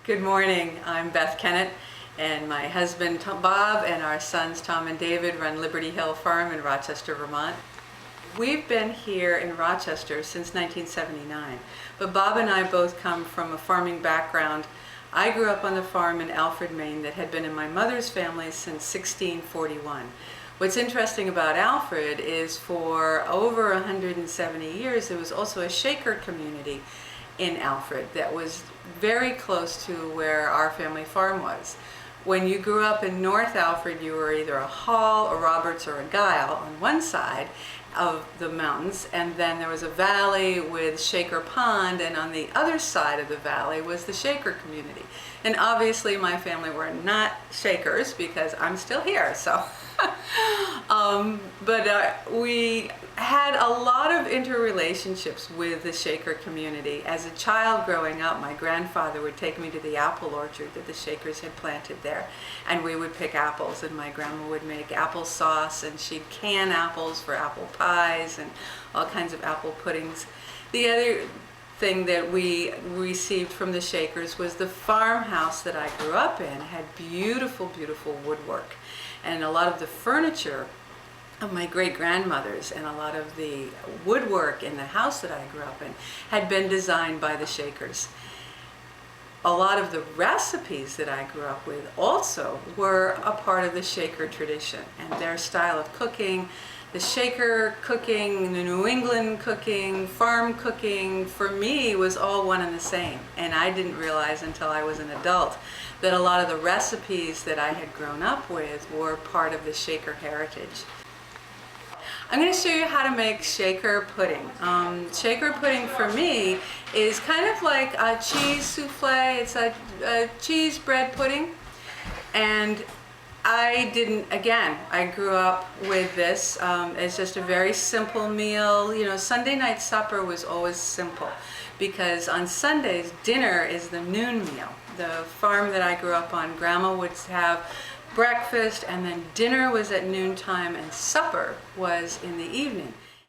Good morning. I'm Beth Kennett, and my husband Bob and our sons Tom and David run Liberty Hill Farm in Rochester, Vermont. We've been here in Rochester since 1979, but Bob and I both come from a farming background. I grew up on the farm in Alfred, Maine that had been in my mother's family since 1641. What's interesting about Alfred is for over 170 years there was also a Shaker community in Alfred that was very close to where our family farm was. When you grew up in North Alfred, you were either a Hall, a Roberts, or a Guile on one side of the mountains, and then there was a valley with Shaker Pond, and on the other side of the valley was the Shaker community. And obviously my family were not Shakers because I'm still here, so we had a lot of interrelationships with the Shaker community. As a child growing up, my grandfather would take me to the apple orchard that the Shakers had planted there, and we would pick apples, and my grandma would make applesauce, and she'd can apples for apple pies and all kinds of apple puddings. The other thing that we received from the Shakers was the farmhouse that I grew up in had beautiful, beautiful woodwork, and a lot of the furniture of my great-grandmothers and a lot of the woodwork in the house that I grew up in had been designed by the Shakers. A lot of the recipes that I grew up with also were a part of the Shaker tradition and their style of cooking. The Shaker cooking, the New England cooking, farm cooking, for me was all one and the same. And I didn't realize until I was an adult that a lot of the recipes that I had grown up with were part of the Shaker heritage. I'm going to show you how to make Shaker pudding. Shaker pudding for me is kind of like a cheese souffle. It's a cheese bread pudding. And I grew up with this. It's just a very simple meal. You know, Sunday night supper was always simple because on Sundays, dinner is the noon meal. The farm that I grew up on, Grandma would have breakfast, and then dinner was at noontime, and supper was in the evening.